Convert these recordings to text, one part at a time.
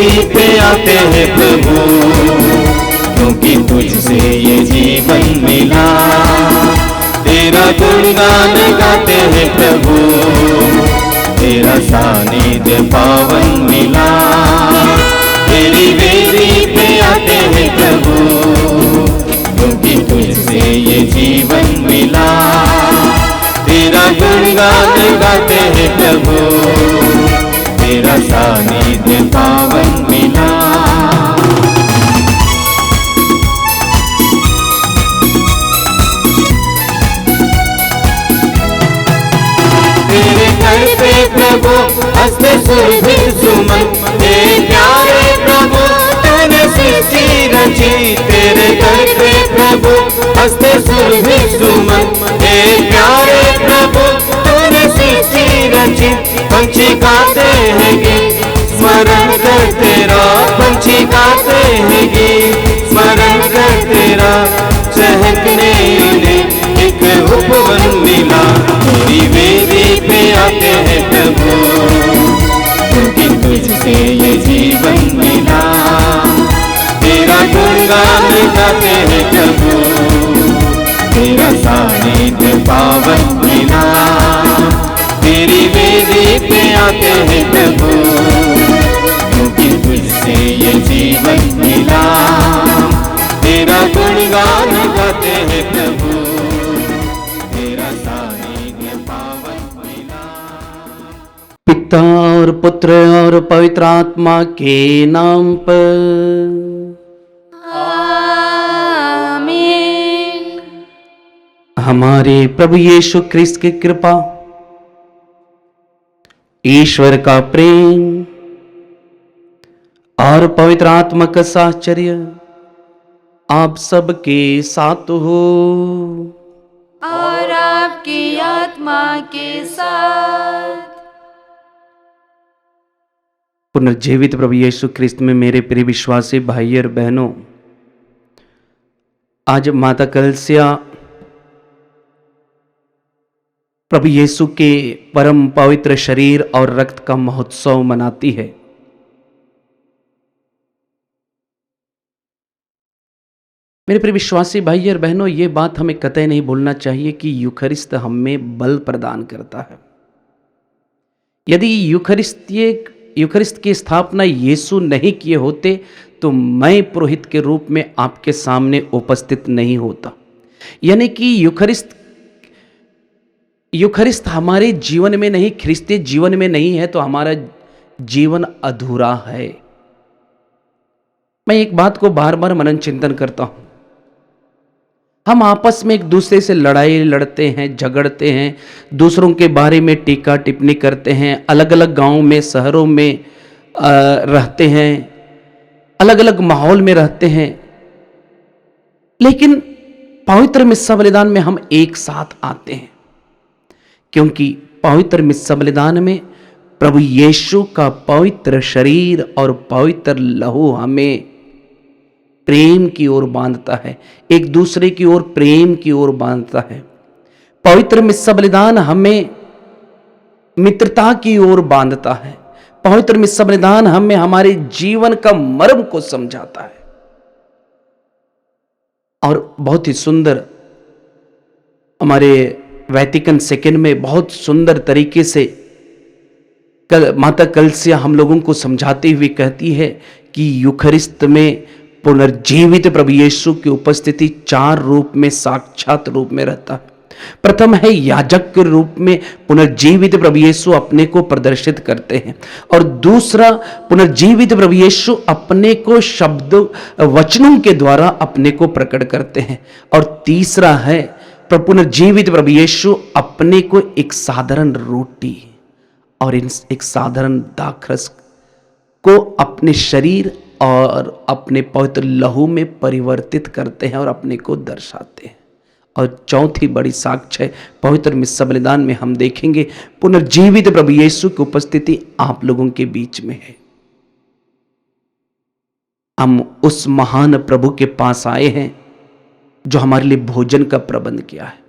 वेदी पे आते हैं प्रभु, क्योंकि तुझसे ये जीवन मिला। तेरा गुणगान गाते हैं प्रभु, तेरा सानिध्य पावन मिला। तेरी वेदी पे आते हैं प्रभु, क्योंकि तुझसे ये जीवन मिला। तेरा गुणगान गाते हैं प्रभु, तेरा सानिध्य पावन मिला। तेरे घर पे प्रभु हंसते सुरभित सुमन, हे प्यारे प्रभु तूने सृष्टि रची। तेरे घर पे प्रभु हंसते सुरभित सुमन, हे प्यारे प्रभु तूने सृष्टि रची। पंछी गाते हैं गीत स्मरण कर तेरा, पंछी गाते हैं गीत स्मरण कर तेरा। चहकने उन्हें एक उपवन मिला। तेरी वेदी पे आते हैं प्रभु, क्योंकि तुझसे ये जीवन मिला। तेरा गुणगान गाते हैं प्रभु, तेरा सानिध्य पावन मिला। तेरी वेदी पे आते हैं प्रभु, क्योंकि तुझसे ये जीवन मिला। तेरा गुणगान गाते हैं प्रभु, तेरा सानिध्य पावन मिला। पिता और पुत्र और पवित्र आत्मा के नाम पर आमीन। हमारे प्रभु यीशु ख्रिस्त की कृपा, ईश्वर का प्रेम और पवित्र आत्मा का साहचर्य आप सबके साथ हो और आपकी आत्मा के साथ। पुनर्जीवित प्रभु यीशु ख्रिस्त में मेरे प्रिय विश्वासी भाई और बहनों, आज माता कलसिया प्रभु यीशु के परम पवित्र शरीर और रक्त का महोत्सव मनाती है। मेरे प्रिय विश्वासी भाई और बहनों, ये बात हमें कतई नहीं भूलना चाहिए कि यूखरिस्त हमें बल प्रदान करता है। यदि यूखरिस्त की स्थापना यीशु नहीं किए होते तो मैं पुरोहित के रूप में आपके सामने उपस्थित नहीं होता। यानी कि यूखरिस्त हमारे जीवन में नहीं, ख्रिस्तीय जीवन में नहीं है तो हमारा जीवन अधूरा है। मैं एक बात को बार बार मनन चिंतन करता हूं। हम आपस में एक दूसरे से लड़ाई लड़ते हैं, झगड़ते हैं, दूसरों के बारे में टीका टिप्पणी करते हैं, अलग अलग गांवों में, शहरों में रहते हैं, अलग अलग माहौल में रहते हैं, लेकिन पवित्र मिस्सा बलिदान में हम एक साथ आते हैं, क्योंकि पवित्र मिस्सा बलिदान में प्रभु यीशु का पवित्र शरीर और पवित्र लहू हमें प्रेम की ओर बांधता है, एक दूसरे की ओर प्रेम की ओर बांधता है। पवित्र मिस्सा बलिदान हमें मित्रता की ओर बांधता है। पवित्र मिस्सा बलिदान हमें हमारे जीवन का मर्म को समझाता है। और बहुत ही सुंदर हमारे वैटिकन सेकंड में बहुत सुंदर तरीके से माता कलसिया हम लोगों को समझाते हुए कहती है कि यूखरिस्त में पुनर्जीवित प्रभु यीशु की उपस्थिति 4 रूप में, साक्षात रूप में रहता है। प्रथम है याजक के रूप में पुनर्जीवित प्रभु यीशु अपने को प्रदर्शित करते हैं, और दूसरा पुनर्जीवित प्रभु यीशु अपने को शब्द वचनों के द्वारा अपने को प्रकट करते हैं, और तीसरा है पुनर्जीवित प्रभु यीशु अपने को एक साधारण रोटी और एक साधारण दाखरस को अपने शरीर और अपने पवित्र लहू में परिवर्तित करते हैं और अपने को दर्शाते हैं। और चौथी बड़ी साक्ष्य पवित्र मिस्सा बलिदान में हम देखेंगे पुनर्जीवित प्रभु यीशु की उपस्थिति आप लोगों के बीच में है। हम उस महान प्रभु के पास आए हैं जो हमारे लिए भोजन का प्रबंध किया है,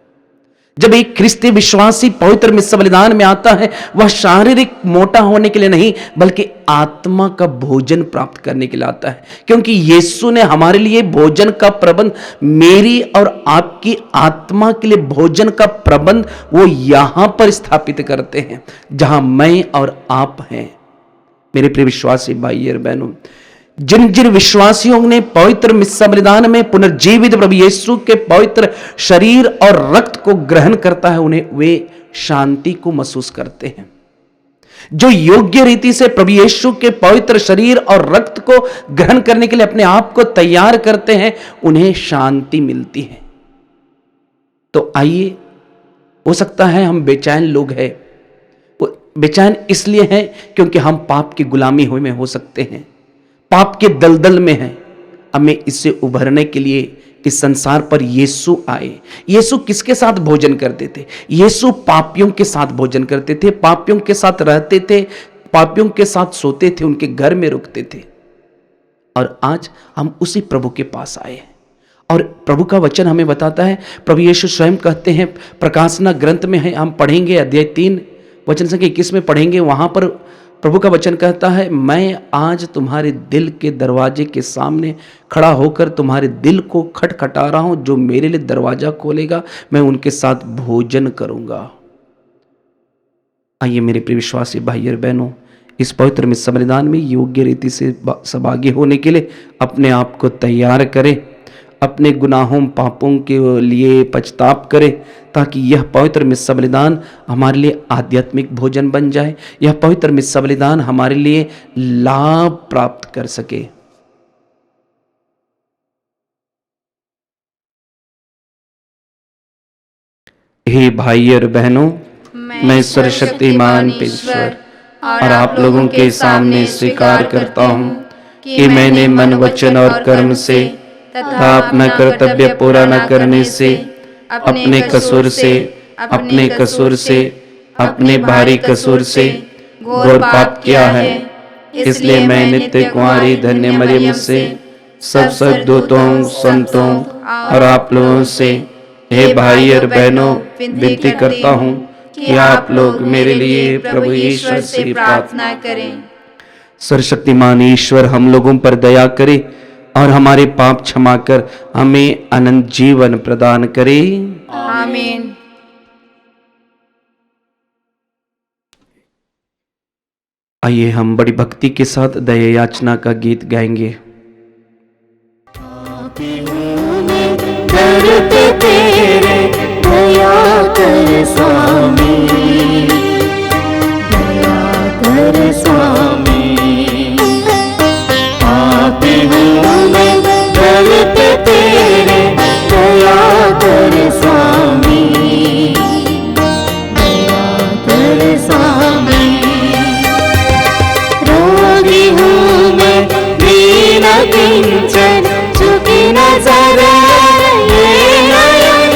जब एक ख्रिस्ती विश्वासी पवित्र मिस्सा बलिदान में आता है, वह शारीरिक मोटा होने के लिए नहीं बल्कि आत्मा का भोजन प्राप्त करने के लिए आता है, क्योंकि यीशु ने हमारे लिए भोजन का प्रबंध, मेरी और आपकी आत्मा के लिए भोजन का प्रबंध वो यहां पर स्थापित करते हैं जहां मैं और आप हैं। मेरे प्रिय विश्वासी भाई और बहनों, जिन जिन विश्वासियों ने पवित्र मिस्सा बलिदान में पुनर्जीवित प्रभु यीशु के पवित्र शरीर और रक्त को ग्रहण करता है, उन्हें वे शांति को महसूस करते हैं। जो योग्य रीति से प्रभु यीशु के पवित्र शरीर और रक्त को ग्रहण करने के लिए अपने आप को तैयार करते हैं, उन्हें शांति मिलती है। तो आइए, हो सकता है हम बेचैन लोग हैं। बेचैन इसलिए हैं क्योंकि हम पाप की गुलामी में हो सकते हैं, पाप के दलदल में हैं। हमें इससे उभरने के लिए इस संसार पर यीशु आए। यीशु किसके साथ भोजन करते थे? यीशु पापियों के साथ भोजन करते थे, पापियों के साथ रहते थे, पापियों के साथ सोते थे, उनके घर में रुकते थे। और आज हम उसी प्रभु के पास आए हैं और प्रभु का वचन हमें बताता है, प्रभु यीशु स्वयं कहते हैं, प्रकाशना ग्रंथ में है, हम पढ़ेंगे अध्याय 3 वचन संख्या 21 में पढ़ेंगे। वहां पर प्रभु का वचन कहता है, मैं आज तुम्हारे दिल के दरवाजे के सामने खड़ा होकर तुम्हारे दिल को खटखटा रहा हूं। जो मेरे लिए दरवाजा खोलेगा, मैं उनके साथ भोजन करूंगा। आइए मेरे प्रिय विश्वासी भाई और बहनों, इस पवित्र मिस्सा बलिदान में योग्य रीति से सहभागी होने के लिए अपने आप को तैयार करें, अपने गुनाहों पापों के लिए पछताप करें, ताकि यह पवित्र मिस्सा बलिदान हमारे लिए आध्यात्मिक भोजन बन जाए। यह पवित्र मिस्सा बलिदान हमारे लिए लाभ प्राप्त कर सके। हे भाई और बहनों, मैं सर्वशक्तिमान ईश्वर और आप लोगों के सामने स्वीकार करता हूँ कि मैंने मन, वचन और कर्म से तथा अपना कर्तव्य पूरा न करने से, अपने कसूर से, अपने भारी कसूर से घोर पाप किया है। इसलिए मैं नित्य कुंवारी धन्य मरियम से, सब सद्दूतों, संतों और आप लोगों से, हे भाई और बहनों, विनती करता हूँ कि आप लोग मेरे लिए प्रभु ईश्वर से प्रार्थना करें। सर्वशक्तिमान ईश्वर हम लोगों पर दया करे और हमारे पाप क्षमा कर हमें अनंत जीवन प्रदान करे। आमीन। आइए हम बड़ी भक्ति के साथ दया याचना का गीत गाएंगे। दर पे तेरे दया कर स्वामी, दया कर स्वामी। पापी हूँ मैं, दर पे तेरे दया कर स्वामी, दया कर स्वामी। रोगी हूँ मैं, दीन किंचन झुकी नजर ये नयन।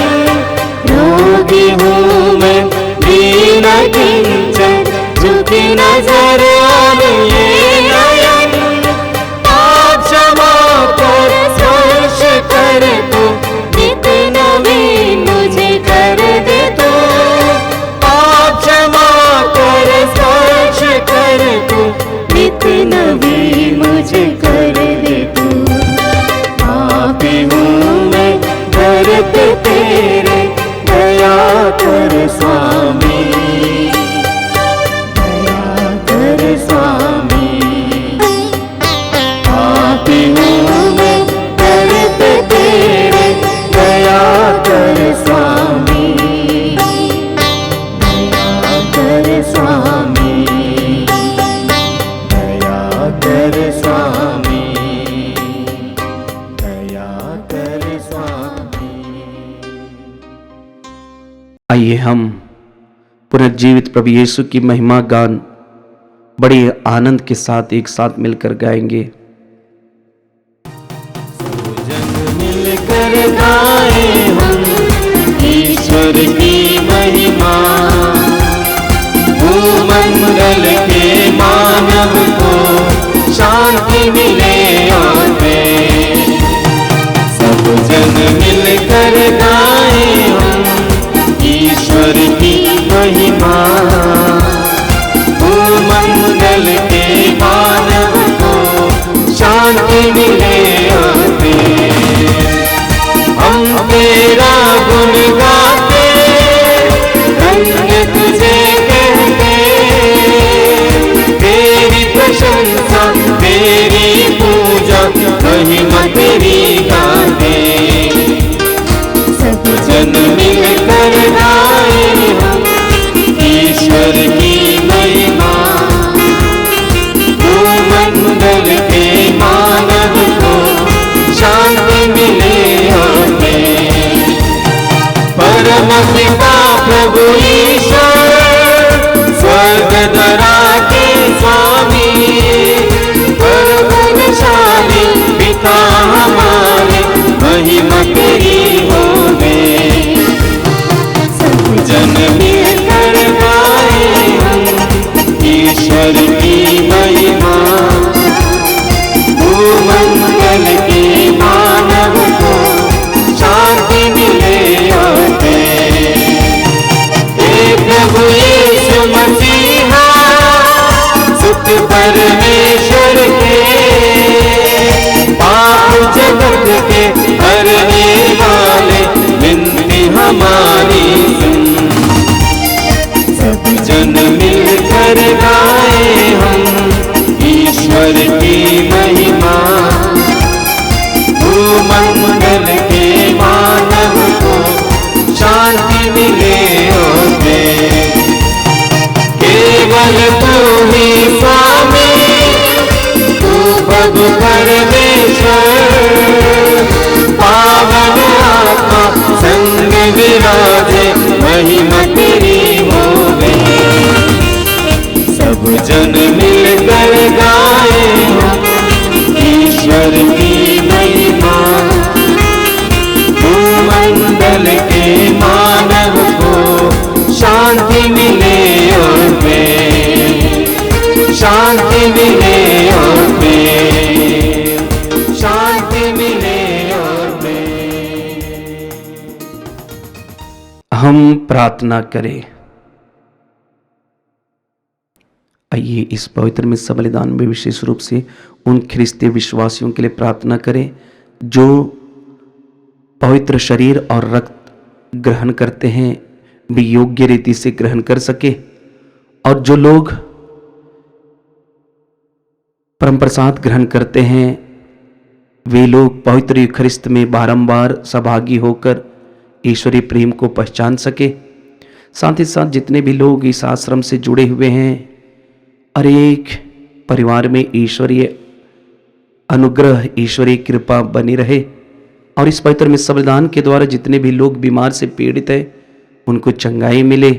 रोगी हूँ मैं, दीन किंचन झुकी नजर ये नयन। पाप क्षमा कर, स्पर्श कर तू, नित नवीन मुझे कर दे तू। पाप क्षमा कर, स्पर्श कर तू, नित नवीन मुझे कर दे तू। पापी हूँ मैं, दर पे तेरे दया कर स्वामी, दया कर स्वामी। पापी हूँ मैं, दर पे तेरे दया कर स्वामी, दया कर स्वामी, दया कर स्वामी, दया कर स्वामी। आइए हम पुनर्जीवित प्रभु यीशु की महिमा गान बड़ी आनंद के साथ एक साथ मिलकर गाएंगे। मिलकर गाए हम ईश्वर की महिमा, भूमंडल के मानव को शांति मिले और सब जन मिलकर गाए हम परमेश्वर के, पाप जगत के हरने वाले, विनती हमारी सुन। सब जन मिलकर गाए हम ईश्वर की महिमा, भूमंडल के मानव को शांति मिले और दे। केवल तू ही स्वामी, तू प्रभु परमेश्वर, पावन आत्मा संग विराजे, महिमा तेरी होवे। सब जन मिलकर गाए हम ईश्वर की महिमा, भूमंडल के मानव को शांति मिले और प्रेम, शांति मिले और प्रेम, शांति मिले और प्रेम। हम प्रार्थना करें। आइए इस पवित्र में बलिदान में विशेष रूप से उन ख्रिस्ती विश्वासियों के लिए प्रार्थना करें जो पवित्र शरीर और रक्त ग्रहण करते हैं भी योग्य रीति से ग्रहण कर सके, और जो लोग परम प्रसाद ग्रहण करते हैं वे लोग पवित्र यूखरिस्त में बारंबार सहभागी होकर ईश्वरीय प्रेम को पहचान सके। साथ ही साथ जितने भी लोग इस आश्रम से जुड़े हुए हैं, हर एक परिवार में ईश्वरीय अनुग्रह, ईश्वरीय कृपा बनी रहे, और इस पवित्र में बलिदान के द्वारा जितने भी लोग बीमार से पीड़ित है उनको चंगाई मिले,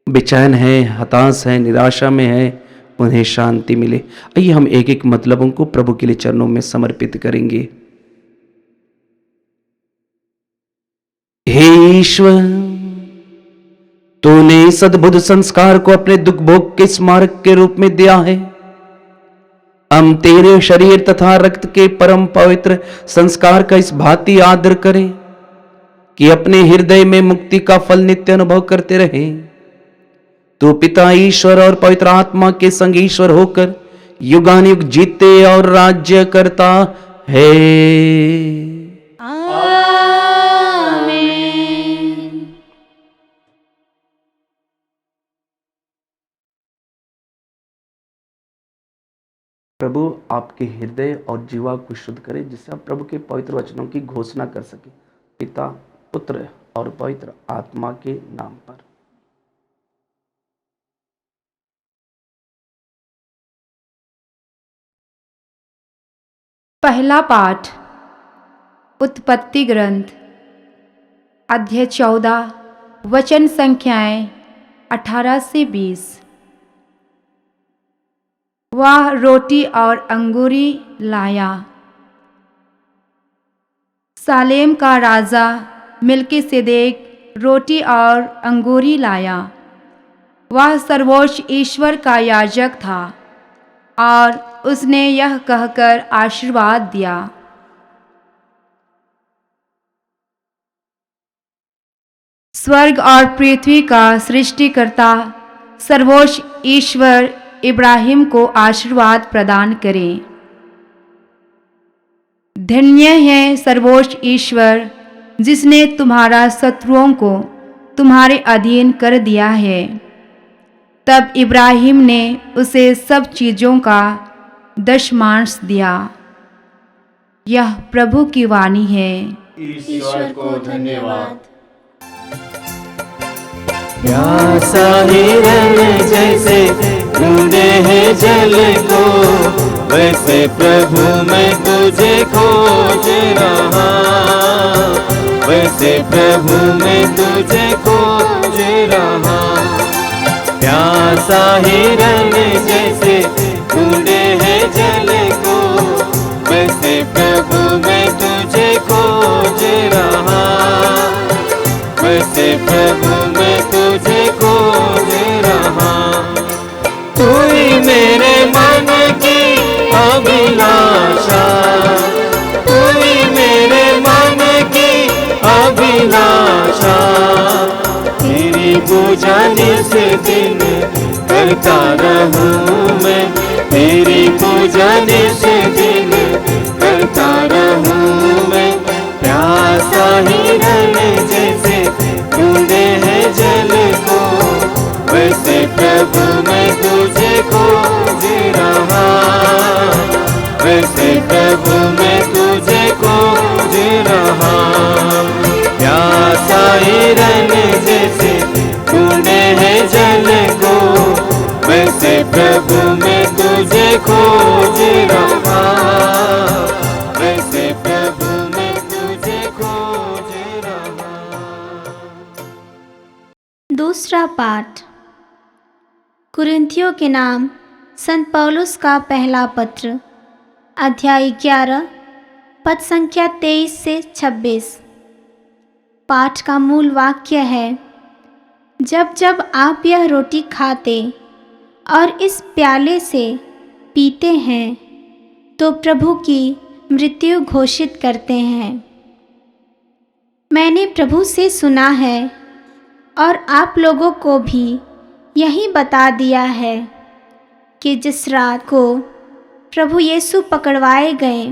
बेचैन है, हताश है, निराशा में है, उन्हें शांति मिले। आइए हम एक एक मतलबों को प्रभु के लिए चरणों में समर्पित करेंगे। हे ईश्वर, तूने सद्बुद्ध संस्कार को अपने दुख भोग के स्मारक के रूप में दिया है। हम तेरे शरीर तथा रक्त के परम पवित्र संस्कार का इस भांति आदर करें कि अपने हृदय में मुक्ति का फल नित्य अनुभव करते रहे। तू पिता ईश्वर और पवित्र आत्मा के संग ईश्वर होकर युगानुयुग जीते और राज्य करता है। प्रभु आपके हृदय और जीवा को शुद्ध करे, जिससे आप प्रभु के पवित्र वचनों की घोषणा कर सके। पिता, पुत्र और पवित्र आत्मा के नाम पर। पहला पाठ उत्पत्ति ग्रंथ अध्याय 14 वचन संख्याएं 18 से 20। वह रोटी और अंगूरी लाया। सालेम का राजा मिल्कीसेदेक रोटी और अंगूरी लाया। वह सर्वोच्च ईश्वर का याजक था और उसने यह कहकर आशीर्वाद दिया, स्वर्ग और पृथ्वी का सृष्टिकर्ता सर्वोच्च ईश्वर इब्राहिम को आशीर्वाद प्रदान करें। धन्य है सर्वोच्च ईश्वर जिसने तुम्हारा शत्रुओं को तुम्हारे अधीन कर दिया है। तब इब्राहिम ने उसे सब चीज़ों का दशमांश दिया। यह प्रभु की वाणी है। ईश्वर को धन्यवाद। प्यासा हिरन जैसे ढूंढे है जल को, वैसे प्रभु मैं तुझे खोज रहा, वैसे प्रभु मैं तुझे खोज रहा। प्यासा हिरन जैसे ढूंढे है जल को, वैसे प्रभु मैं तुझे खोज रहा, वैसे प्रभु मैं तुझे खोज रहा। तू ही मेरे मन की अभिलाषा, तू ही मेरे मन की अभिलाषा। तेरी पूजा निस दिन करता रहूं मैं तेरी पूजा नित दिन, करता रहूं मैं। प्यासा हिरन जैसे ढूंढे है जल को, वैसे प्रभु मैं तुझे खोज रहा, वैसे प्रभु मैं तुझे खोज रहा। प्यासा हिरन जैसे ढूंढे है जल को, वैसे प्रभु मैं तुझे खोज रहा, वैसे प्रभु मैं तुझे खोज रहा। दूसरा पाठ कुरिन्थियों के नाम संत पौलुस का पहला पत्र, अध्याय 11, पद संख्या 23 से 26। पाठ का मूल वाक्य है, जब जब आप यह रोटी खाते और इस प्याले से पीते हैं तो प्रभु की मृत्यु घोषित करते हैं। मैंने प्रभु से सुना है और आप लोगों को भी यही बता दिया है कि जिस रात को प्रभु यीशु पकड़वाए गए,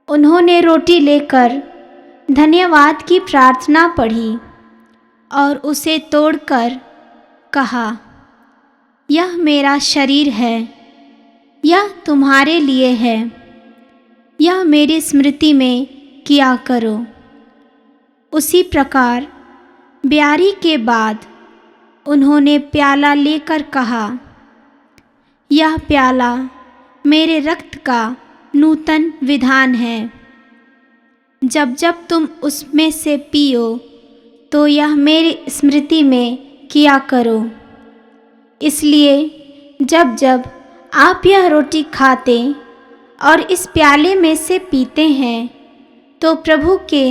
उन्होंने रोटी लेकर धन्यवाद की प्रार्थना पढ़ी और उसे तोड़कर कहा, यह मेरा शरीर है, यह तुम्हारे लिए है, यह मेरी स्मृति में किया करो। उसी प्रकार ब्यारी के बाद उन्होंने प्याला लेकर कहा, यह प्याला मेरे रक्त का नूतन विधान है। जब जब तुम उसमें से पियो तो यह मेरी स्मृति में किया करो। इसलिए जब जब आप यह रोटी खाते और इस प्याले में से पीते हैं तो प्रभु के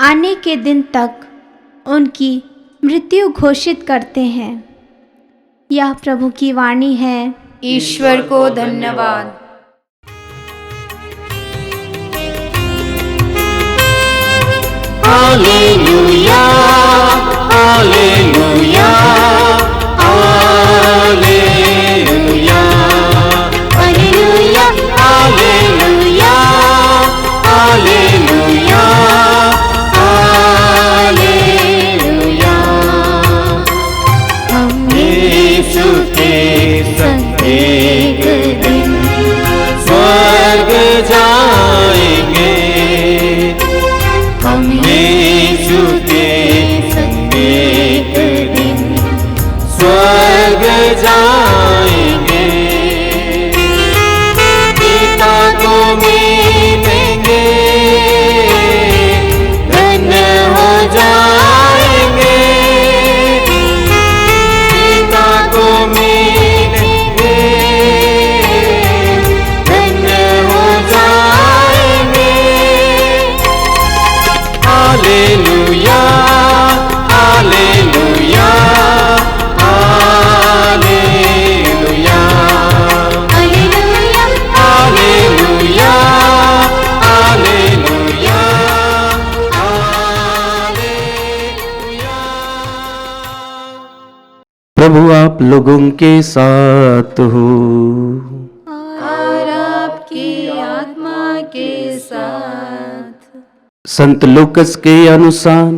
आने के दिन तक उनकी मृत्यु घोषित करते हैं। यह प्रभु की वाणी है। ईश्वर को धन्यवाद। Hallelujah, hallelujah, hallelujah, hallelujah, hallelujah, hallelujah, hallelujah. हम यीशु के संग एक दिन स्वर्ग जाएंगे, हम यीशु के संग एक दिन स्वर्ग जाएंगे। पिता को मिलेंगे, धन्य हो जाएंगे। पिता को मिलेंगे, धन्य हो जाएंगे। Hallelujah, hallelujah, hallelujah, hallelujah, hallelujah, hallelujah, hallelujah. प्रभु आप लोगों के साथ हो और आपकी आत्मा के साथ। संत लूकस के अनुसार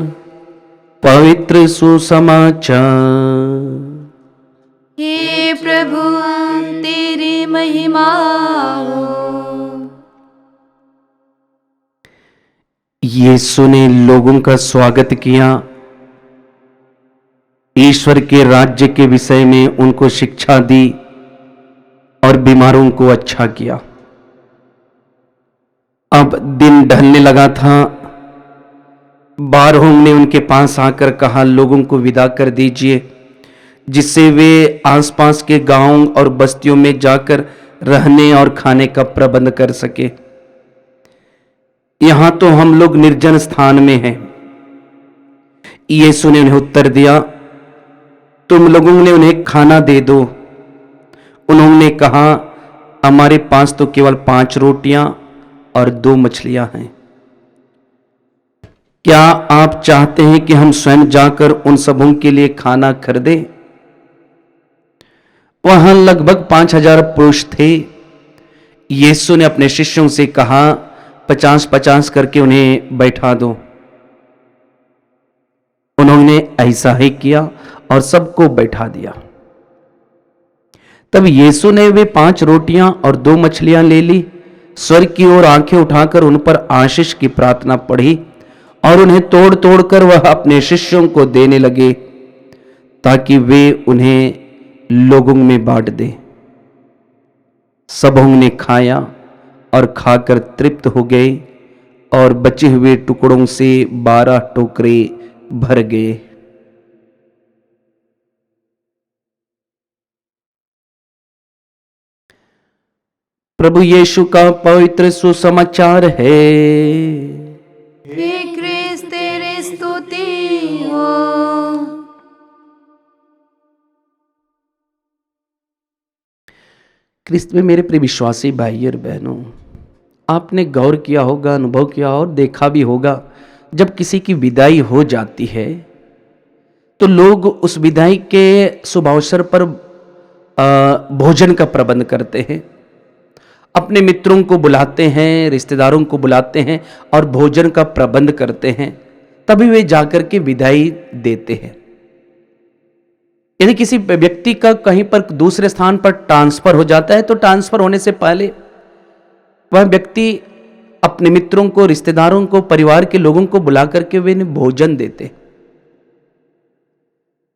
पवित्र सुसमाचार। हे प्रभु तेरी महिमा हो। यीशु ने लोगों का स्वागत किया, ईश्वर के राज्य के विषय में उनको शिक्षा दी और बीमारों को अच्छा किया। अब दिन ढलने लगा था। बारहों ने उनके पास आकर कहा, लोगों को विदा कर दीजिए जिससे वे आसपास के गांव और बस्तियों में जाकर रहने और खाने का प्रबंध कर सके। यहां तो हम लोग निर्जन स्थान में हैं। यीशु ने उन्हें उत्तर दिया, तुम लोगों ने उन्हें खाना दे दो। उन्होंने कहा, हमारे पास तो केवल 5 रोटियां और 2 मछलियां हैं। क्या आप चाहते हैं कि हम स्वयं जाकर उन सबों के लिए खाना खरीदें? वहां लगभग 5,000 पुरुष थे। यीशु ने अपने शिष्यों से कहा 50-50 करके उन्हें बैठा दो। उन्होंने ऐसा ही किया और सबको बैठा दिया। तब यीशु ने वे 5 रोटियां और 2 मछलियां ले ली, स्वर्ग की ओर आंखें उठाकर उन पर आशीष की प्रार्थना पढ़ी और उन्हें तोड़ तोड़ कर वह अपने शिष्यों को देने लगे ताकि वे उन्हें लोगों में बांट दें। सबों ने खाया और खाकर तृप्त हो गए और बचे हुए टुकड़ों से 12 टोकरे भर गए। प्रभु यीशु का पवित्र सुसमाचार है। हे क्रिस्त तेरी स्तुति हो। क्रिस्त में मेरे प्रिय विश्वासी भाई और बहनों, आपने गौर किया होगा, अनुभव किया और देखा भी होगा, जब किसी की विदाई हो जाती है तो लोग उस विदाई के शुभ अवसर पर भोजन का प्रबंध करते हैं, अपने मित्रों को बुलाते हैं, रिश्तेदारों को बुलाते हैं और भोजन का प्रबंध करते हैं, तभी वे जाकर के विदाई देते हैं। यदि किसी व्यक्ति का कहीं पर दूसरे स्थान पर ट्रांसफर हो जाता है तो ट्रांसफर होने से पहले वह व्यक्ति अपने मित्रों को, रिश्तेदारों को, परिवार के लोगों को बुला करके वे इन्हें भोजन देते।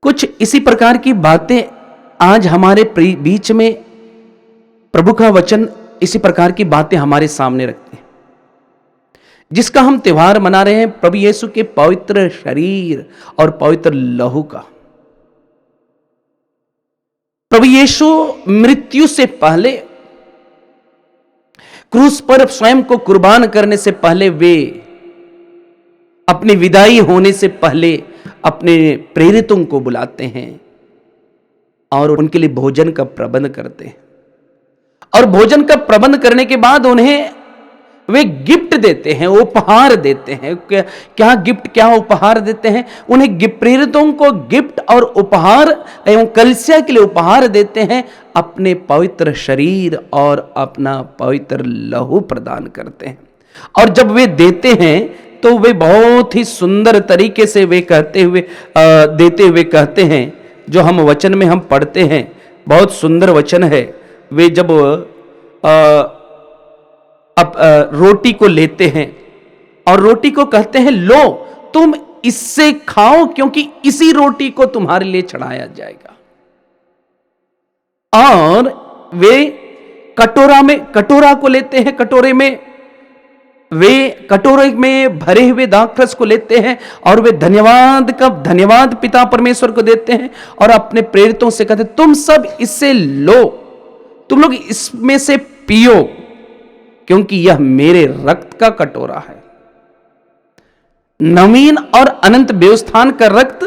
कुछ इसी प्रकार की बातें आज हमारे बीच में प्रभु का वचन इसी प्रकार की बातें हमारे सामने रखते हैं, जिसका हम त्योहार मना रहे हैं, प्रभु यीशु के पवित्र शरीर और पवित्र लहू का। प्रभु यीशु मृत्यु से पहले, क्रूस पर स्वयं को कुर्बान करने से पहले, वे अपनी विदाई होने से पहले अपने प्रेरितों को बुलाते हैं और उनके लिए भोजन का प्रबंध करते हैं। और भोजन का प्रबंध करने के बाद उन्हें वे गिफ्ट देते हैं, उपहार देते हैं। क्या गिफ्ट, क्या उपहार देते हैं? उन्हें प्रेरितों को गिफ्ट और उपहार एवं कलीसिया के लिए उपहार देते हैं, अपने पवित्र शरीर और अपना पवित्र लहू प्रदान करते हैं। और जब वे देते हैं तो वे बहुत ही सुंदर तरीके से वे देते हुए कहते हैं, जो हम वचन में हम पढ़ते हैं, बहुत सुंदर वचन है। वे जब रोटी को लेते हैं और रोटी को कहते हैं, लो तुम इससे खाओ क्योंकि इसी रोटी को तुम्हारे लिए चढ़ाया जाएगा। और वे कटोरा को लेते हैं, कटोरे में भरे हुए दाखरस को लेते हैं और वे धन्यवाद पिता परमेश्वर को देते हैं और अपने प्रेरितों से कहते हैं, तुम सब इससे लो, तुम लोग इसमें से पियो क्योंकि यह मेरे रक्त का कटोरा है, नवीन और अनंत व्यवस्थान का रक्त।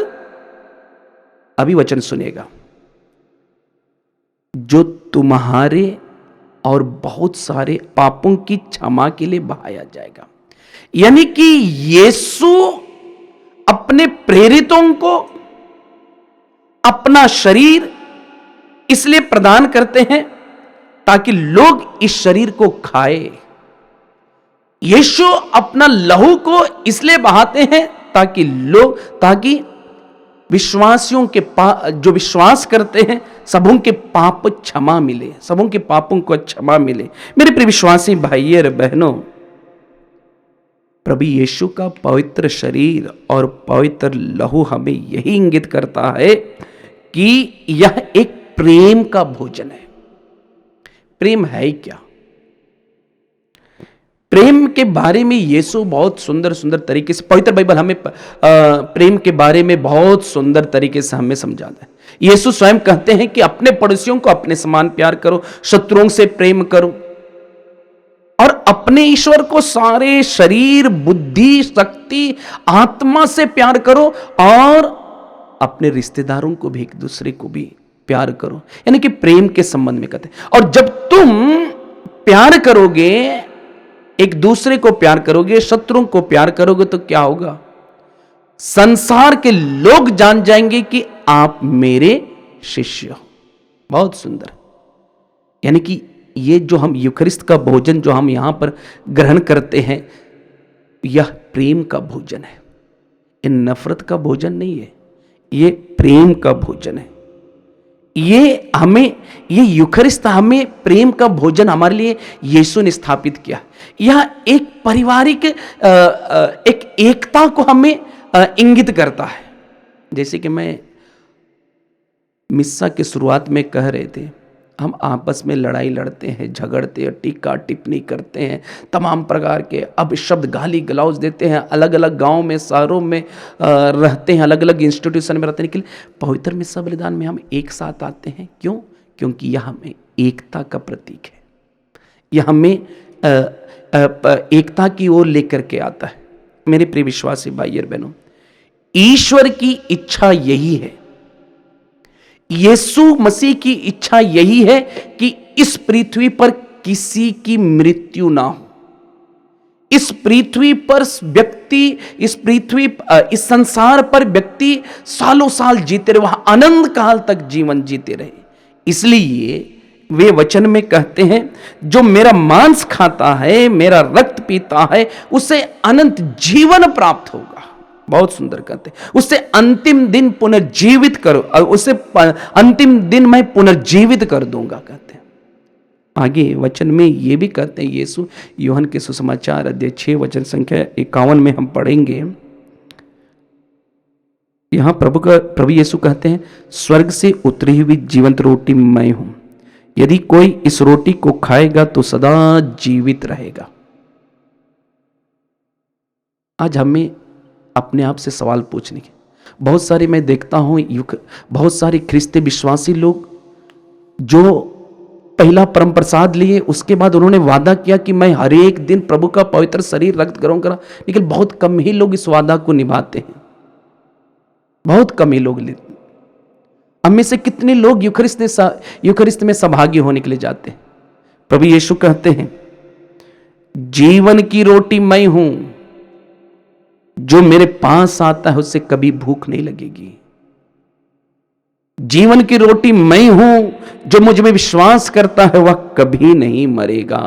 अभी वचन सुनेगा, जो तुम्हारे और बहुत सारे पापों की क्षमा के लिए बहाया जाएगा। यानी कि यीशु अपने प्रेरितों को अपना शरीर इसलिए प्रदान करते हैं ताकि लोग इस शरीर को खाए। यीशु अपना लहू को इसलिए बहाते हैं ताकि विश्वासियों के जो विश्वास करते हैं सबों के पाप क्षमा मिले, सबों के पापों को क्षमा मिले। मेरे प्रिय विश्वासी भाई और बहनों, प्रभु यीशु का पवित्र शरीर और पवित्र लहू हमें यही इंगित करता है कि यह एक प्रेम का भोजन है। प्रेम है क्या? प्रेम के बारे में यीशु बहुत सुंदर सुंदर तरीके से, पवित्र बाइबल हमें प्रेम के बारे में बहुत सुंदर तरीके से हमें समझाता है। यीशु स्वयं कहते हैं कि अपने पड़ोसियों को अपने समान प्यार करो, शत्रुओं से प्रेम करो और अपने ईश्वर को सारे शरीर, बुद्धि, शक्ति, आत्मा से प्यार करो और अपने रिश्तेदारों को भी, एक दूसरे को भी प्यार करो। यानी कि प्रेम के संबंध में कहते हैं। और जब तुम प्यार करोगे, एक दूसरे को प्यार करोगे, शत्रुओं को प्यार करोगे, तो क्या होगा? संसार के लोग जान जाएंगे कि आप मेरे शिष्य हो। बहुत सुंदर। यानी कि ये जो हम यूखरिस्त का भोजन जो हम यहाँ पर ग्रहण करते हैं, यह प्रेम का भोजन है। ये नफरत का भोजन नहीं है, ये प्रेम का भोजन है। ये यूखरिस्त हमें प्रेम का भोजन हमारे लिए यीशु ने स्थापित किया। यह एक पारिवारिक एक एकता को हमें इंगित करता है। जैसे कि मैं मिस्सा के शुरुआत में कह रहे थे, हम आपस में लड़ाई लड़ते हैं, झगड़ते हैं, टीका टिप्पणी करते हैं, तमाम प्रकार के अपशब्द गाली गलौज देते हैं, अलग अलग गांव में, शहरों में रहते हैं, अलग अलग इंस्टीट्यूशन में रहते हैं। लेकिन पवित्र मिस्सा बलिदान में हम एक साथ आते हैं। क्यों? क्योंकि यह हमें एकता का प्रतीक है। यह हमें एकता की ओर लेकर के आता है। मेरे प्रिय विश्वासी भाई और बहनों, ईश्वर की इच्छा यही है, यीशु मसीह की इच्छा यही है कि इस पृथ्वी पर किसी की मृत्यु ना हो। इस पृथ्वी पर व्यक्ति, इस संसार पर व्यक्ति सालों साल जीते रहे, वह अनंत काल तक जीवन जीते रहे। इसलिए वे वचन में कहते हैं, जो मेरा मांस खाता है, मेरा रक्त पीता है, उसे अनंत जीवन प्राप्त होगा। बहुत सुंदर कहते हैं, उससे अंतिम दिन पुनर्जीवित करो, उसे अंतिम दिन मैं पुनर्जीवित कर दूंगा कहते हैं। आगे वचन में ये भी कहते हैं, यीशु यूहन्ना के सुसमाचार अध्याय 6 वचन संख्या 51 में हम पढ़ेंगे। यहां प्रभु यीशु कहते हैं, स्वर्ग से उतरी हुई जीवंत रोटी मैं हूं, यदि कोई इस रोटी को खाएगा तो सदा जीवित रहेगा। आज हमें अपने आप से सवाल पूछने के, बहुत सारे मैं देखता हूं बहुत सारे ख्रिस्ती विश्वासी लोग जो पहला परम प्रसाद लिए, उसके बाद उन्होंने वादा किया कि मैं हर एक दिन प्रभु का पवित्र शरीर रक्त ग्रहण करा, लेकिन बहुत कम ही लोग इस वादा को निभाते हैं। बहुत कम ही लोग लेते। हम में से कितने लोग यूखरिस्त में सहभागी होने के लिए जाते हैं? प्रभु यीशु कहते हैं, जीवन की रोटी मैं हूं, जो मेरे पास आता है उससे कभी भूख नहीं लगेगी। जीवन की रोटी मैं हूं, जो मुझ में विश्वास करता है वह कभी नहीं मरेगा।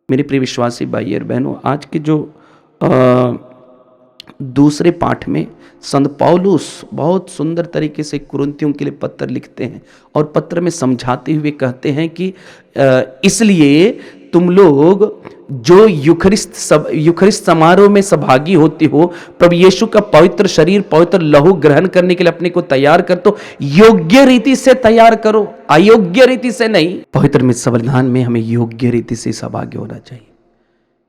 मेरे प्रिय विश्वासी भाई और बहनों, आज के जो दूसरे पाठ में संत पौलुस बहुत सुंदर तरीके से कुरिन्थियों के लिए पत्र लिखते हैं और पत्र में समझाते हुए कहते हैं कि इसलिए तुम लोग जो यूखरिस्त समारोह में सहभागी होते हो, प्रभु यीशु का पवित्र शरीर, पवित्र लहू ग्रहण करने के लिए अपने को तैयार कर, तो योग्य रीति से तैयार करो, अयोग्य रीति से नहीं। पवित्र मिस्सा बलिदान में हमें योग्य रीति से सहभागी होना चाहिए,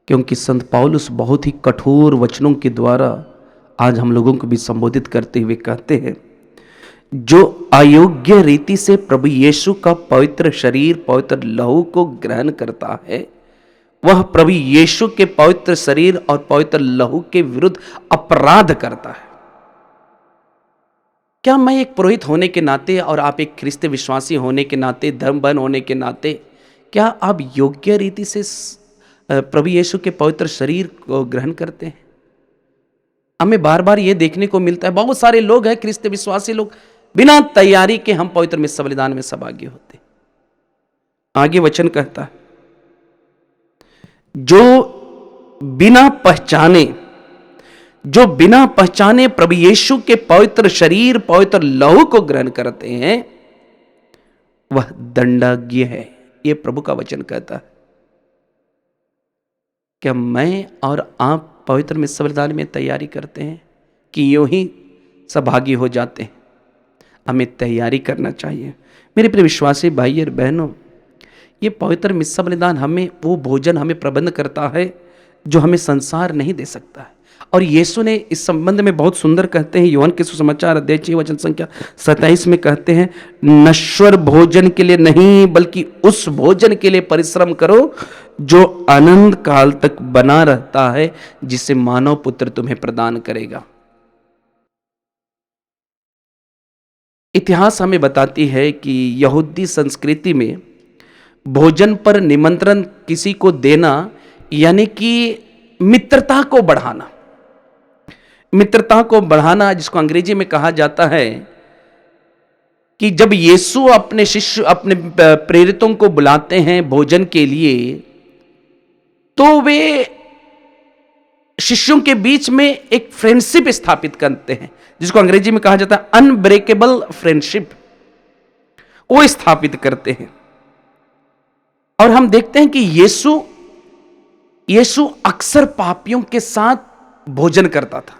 क्योंकि संत पौलुस बहुत ही कठोर वचनों के द्वारा आज हम लोगों को भी संबोधित करते हुए कहते हैं, जो अयोग्य रीति से प्रभु यीशु का पवित्र शरीर, पवित्र लहू को ग्रहण करता है, वह प्रभु यीशु के पवित्र शरीर और पवित्र लहू के विरुद्ध अपराध करता है। क्या मैं एक पुरोहित होने के नाते और आप एक ख्रिस्ती विश्वासी होने के नाते, धर्मबन होने के नाते, क्या आप योग्य रीति से प्रभु यीशु के पवित्र शरीर को ग्रहण करते हैं? हमें बार बार यह देखने को मिलता है, बहुत सारे लोग हैं ख्रिस्ती विश्वासी लोग, बिना तैयारी के हम पवित्र मिस्सा बलिदान में सहभागी होते। आगे वचन कहता है, जो बिना पहचाने प्रभु यीशु के पवित्र शरीर, पवित्र लहू को ग्रहण करते हैं, वह दंडनीय है। यह प्रभु का वचन कहता है। क्या मैं और आप पवित्र मिस्सा बलिदान में तैयारी करते हैं कि यूं ही सहभागी हो जाते हैं? हमें तैयारी करना चाहिए। मेरे प्रिय विश्वासी भाई और बहनों, ये पवित्र मिस्सा बलिदान हमें वो भोजन हमें प्रबंध करता है जो हमें संसार नहीं दे सकता है। और यीशु ने इस संबंध में बहुत सुंदर कहते हैं, यूहन्ना के सुसमाचार अध्याय 6 वचन संख्या 27 में कहते हैं, नश्वर भोजन के लिए नहीं बल्कि उस भोजन के लिए परिश्रम करो जो अनंत काल तक बना रहता है, जिसे मानव पुत्र तुम्हें प्रदान करेगा। इतिहास हमें बताती है कि यहूदी संस्कृति में भोजन पर निमंत्रण किसी को देना यानी कि मित्रता को बढ़ाना, जिसको अंग्रेजी में कहा जाता है कि जब यीशु अपने शिष्य अपने प्रेरितों को बुलाते हैं भोजन के लिए, तो वे शिष्यों के बीच में एक फ्रेंडशिप स्थापित करते हैं, जिसको अंग्रेजी में कहा जाता है अनब्रेकेबल फ्रेंडशिप, वो स्थापित करते हैं। और हम देखते हैं कि यीशु अक्सर पापियों के साथ भोजन करता था,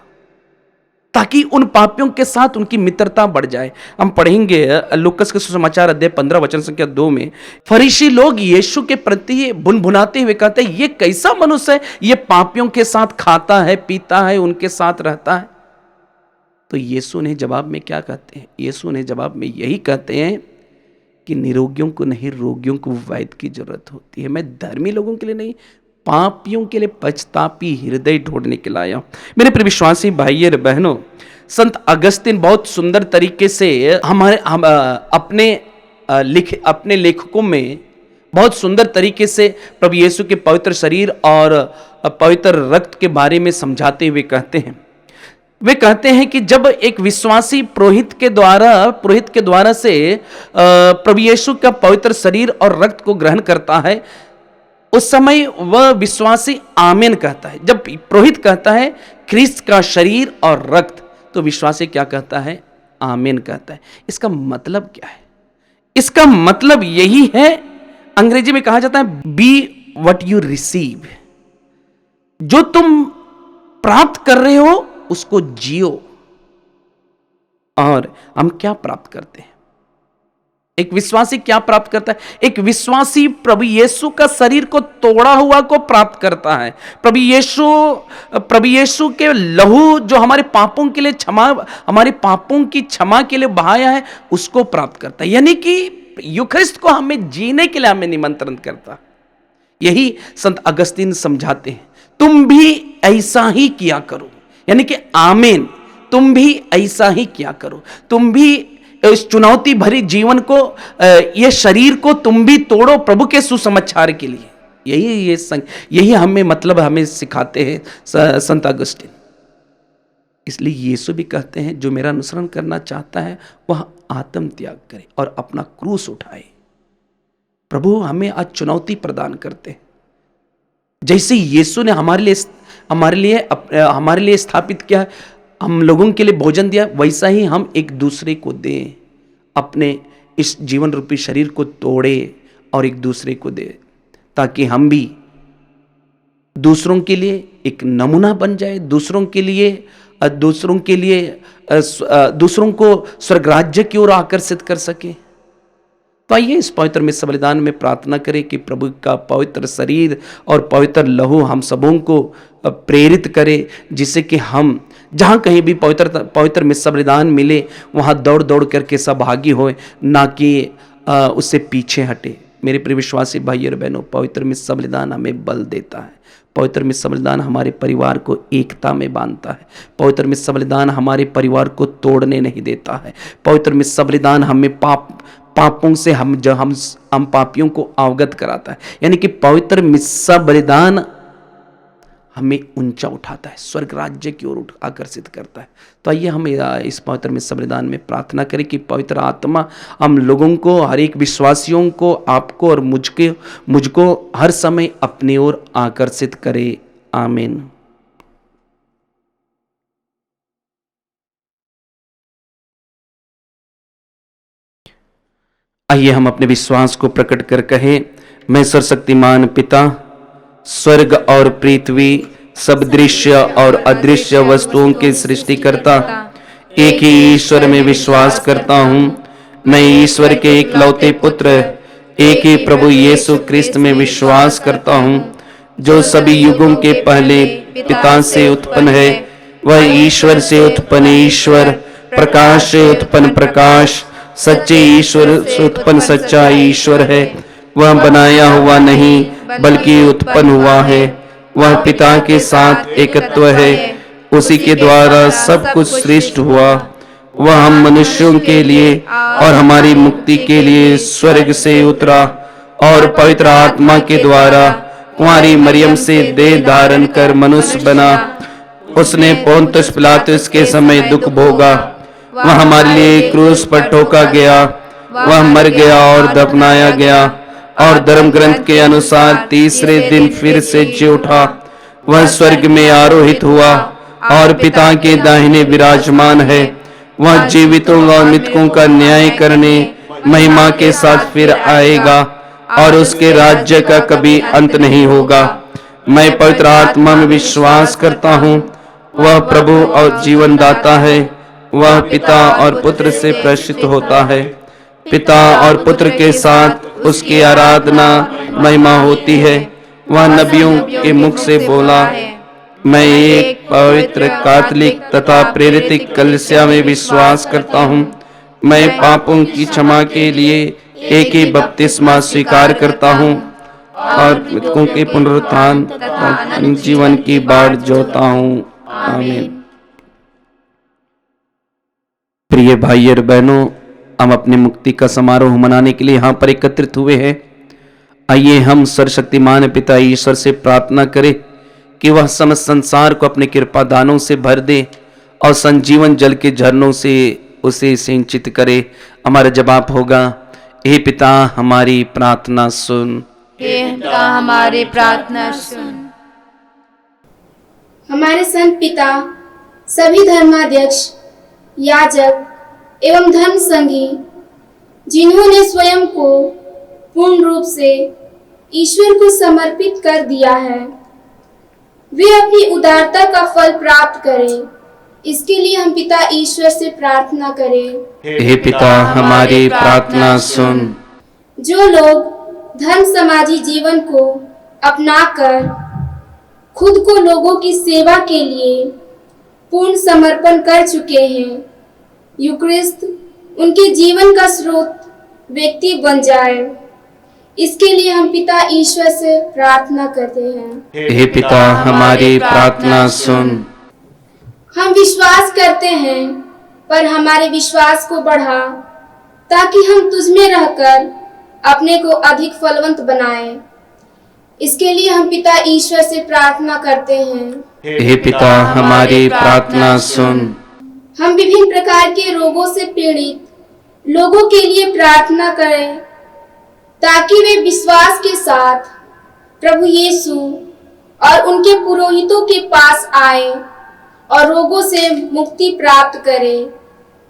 ताकि उन पापियों के साथ उनकी मित्रता बढ़ जाए। हम पढ़ेंगे लूकास के सुसमाचार अध्याय 15 वचन संख्या 2 में, फरीसी लोग यीशु के प्रति भुनभुनाते हुए कहते हैं, ये कैसा मनुष्य है, ये पापियों के साथ खाता है, पीता है, उनके साथ रहता है। तो यीशु ने जवाब में क्या कहते हैं? यीशु ने जवाब में यही कहते हैं कि निरोगियों को नहीं, रोगियों को वैद्य की जरूरत होती है। मैं धर्मी लोगों के लिए नहीं, पापियों के लिए पछतापी हृदय ढूंढने के लाया हूं। मेरे प्रिय विश्वासी भाइयों और बहनों, संत अगस्तिन बहुत सुंदर तरीके से अपने लेखकों में बहुत सुंदर तरीके से प्रभु यीशु के पवित्र शरीर और पवित्र रक्त के बारे में समझाते हुए कहते हैं। वे कहते हैं कि जब एक विश्वासी पुरोहित के द्वारा से प्रभु यीशु का पवित्र शरीर और रक्त को ग्रहण करता है, उस समय वह विश्वासी आमीन कहता है। जब पुरोहित कहता है ख्रीस्त का शरीर और रक्त, तो विश्वासी क्या कहता है? आमीन कहता है। इसका मतलब क्या है? इसका मतलब यही है, अंग्रेजी में कहा जाता है बी व्हाट यू रिसीव। जो तुम प्राप्त कर रहे हो उसको जियो। और हम क्या प्राप्त करते हैं? एक विश्वासी क्या प्राप्त करता है? एक विश्वासी प्रभु यीशु का शरीर को तोड़ा हुआ को प्राप्त करता है। प्रभु यीशु के लहू जो हमारे पापों के लिए हमारे पापों की क्षमा के लिए बहाया है, उसको प्राप्त करता है। यानी कि यूखरिस्त को हमें जीने के लिए हमें निमंत्रण करता। यही संत अगस्तीन समझाते हैं, तुम भी ऐसा ही किया करो। यानी कि आमीन, तुम भी ऐसा ही किया करो। तुम भी इस चुनौती भरी जीवन को, ये शरीर को तुम भी तोड़ो प्रभु के सुसमाचार के लिए। यही हमें सिखाते हैं संत अगस्तीन। इसलिए यीशु भी कहते हैं, जो मेरा अनुसरण करना चाहता है वह आत्म त्याग करे और अपना क्रूस उठाए। प्रभु हमें आज चुनौती प्रदान करते हैं। जैसे यीशु ने हमारे लिए स्थापित किया, हम लोगों के लिए भोजन दिया, वैसा ही हम एक दूसरे को दें। अपने इस जीवन रूपी शरीर को तोड़े और एक दूसरे को दे, ताकि हम भी दूसरों के लिए एक नमूना बन जाए, दूसरों को स्वर्ग राज्य की ओर आकर्षित कर सके। तो आइए इस पवित्र मिस्र बलिदान में प्रार्थना करें कि प्रभु का पवित्र शरीर और पवित्र लहू हम सबों को प्रेरित करे, जिससे कि हम जहाँ कहीं भी पवित्र मिस्र बलिदान मिले वहाँ दौड़ दौड़ करके सहभागी होए, ना कि उससे पीछे हटे। मेरे प्रिय विश्वासी भाई और बहनों, पवित्र मिस्र बलिदान हमें बल देता है। पवित्र मिस्र बलिदान हमारे परिवार को एकता में बांधता है। पवित्र मिस्र बलिदान हमारे परिवार को तोड़ने नहीं देता है। पवित्र मिस्र बलिदान हमें पापों से हम पापियों को अवगत कराता है। यानी कि पवित्र मिस्र बलिदान हमें ऊंचा उठाता है, स्वर्ग राज्य की ओर आकर्षित करता है। तो आइए हम इस पवित्र मिस्र बलिदान में प्रार्थना करें कि पवित्र आत्मा हम लोगों को, हर एक विश्वासियों को, आपको और मुझको हर समय अपनी ओर आकर्षित करे। आमीन। आइए हम अपने विश्वास को प्रकट कर कहें, मैं सर्वशक्तिमान पिता, स्वर्ग और पृथ्वी, सब दृश्य और अदृश्य वस्तुओं के सृष्टिकर्ता एक ही ईश्वर में विश्वास करता हूँ। मैं ईश्वर के इकलौते पुत्र एक ही प्रभु यीशु क्रिस्त में विश्वास करता हूँ, जो सभी युगों के पहले पिता से उत्पन्न है। वह ईश्वर से उत्पन्न ईश्वर, प्रकाश से उत्पन्न प्रकाश, सच्चे ईश्वर से उत्पन्न सच्चा ईश्वर है। वह बनाया हुआ नहीं बल्कि उत्पन्न हुआ है। वह पिता के साथ एकत्व है, उसी के द्वारा सब कुछ सृष्टि हुआ। वह हम मनुष्यों के लिए और हमारी मुक्ति के लिए स्वर्ग से उतरा और पवित्र आत्मा के द्वारा कुंवारी मरियम से देह धारण कर मनुष्य बना। उसने पोंतुस पिलातुस के समय दुख भोगा, वह हमारे लिए क्रूस पर ठोका गया, वह मर गया और दफनाया गया और धर्म ग्रंथ के अनुसार तीसरे दिन फिर से जी उठा। वह स्वर्ग में आरोहित हुआ और पिता के दाहिने विराजमान है। वह जीवितों और मृतकों का न्याय करने महिमा के साथ फिर आएगा और उसके राज्य का कभी अंत नहीं होगा। मैं पवित्र आत्मा में विश्वास करता हूँ, वह प्रभु और जीवन दाता है। वह पिता और पुत्र से प्रसिद्ध होता है। पिता और पुत्र के साथ उसकी आराधना महिमा होती है। वह नबियों के मुख से बोला, मैं एक पवित्र कैथोलिक तथा प्रेरित कलीसिया में विश्वास करता हूँ। मैं पापों की क्षमा के लिए एक ही बपतिस्मा स्वीकार करता हूँ और मृतकों के पुनरुत्थान तथा जीवन की बाट जोता हूँ। आमीन। प्रिय भाई और बहनों, हम अपनी मुक्ति का समारोह मनाने के लिए यहाँ पर एकत्रित हुए हैं। आइए हम सर्वशक्तिमान पिता ईश्वर से प्रार्थना करें कि वह समस्त संसार को अपने कृपा दानों से भर दे और संजीवन जल के झरनों से उसे सिंचित करे। हमारा जवाब होगा, हे पिता हमारी प्रार्थना सुन। हे पिता हमारी प्रार्थना सुन। हमारे संत पिता, सभी धर्माध्यक्ष, याजक एवं धर्म संगी, जिन्होंने स्वयं को पूर्ण रूप से ईश्वर को समर्पित कर दिया है, वे अपनी उदारता का फल प्राप्त करें। इसके लिए हम पिता ईश्वर से प्रार्थना करें। हे पिता हमारी प्रार्थना सुन। जो लोग धर्म समाजी जीवन को अपनाकर खुद को लोगों की सेवा के लिए पूर्ण समर्पण कर चुके हैं, यूक्रिस्ट उनके जीवन का स्रोत व्यक्ति बन जाए। इसके लिए हम पिता ईश्वर से प्रार्थना करते हैं। हे पिता हमारी प्रार्थना सुन। हम विश्वास करते हैं, पर हमारे विश्वास को बढ़ा, ताकि हम तुझमें रहकर अपने को अधिक फलवंत बनाएं। इसके लिए हम पिता ईश्वर से प्रार्थना करते हैं। हे पिता हमारी प्रार्थना सुन। हम विभिन्न प्रकार के रोगों से पीड़ित लोगों के लिए प्रार्थना करें, ताकि वे विश्वास के साथ प्रभु यीशु और उनके पुरोहितों के पास आए और रोगों से मुक्ति प्राप्त करें।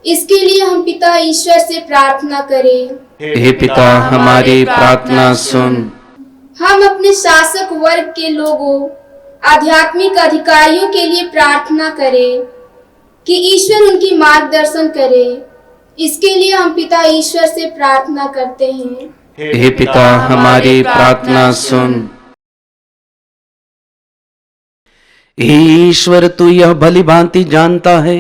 इसके लिए हम पिता ईश्वर से प्रार्थना करें। हे पिता हमारी प्रार्थना सुन। हम अपने शासक वर्ग के लोगों, आध्यात्मिक अधिकारियों के लिए प्रार्थना करें कि ईश्वर उनकी मार्गदर्शन करे। इसके लिए हम पिता ईश्वर से प्रार्थना करते हैं। हे पिता हमारी प्रार्थना सुन। हे ईश्वर, तू यह भली भांति जानता है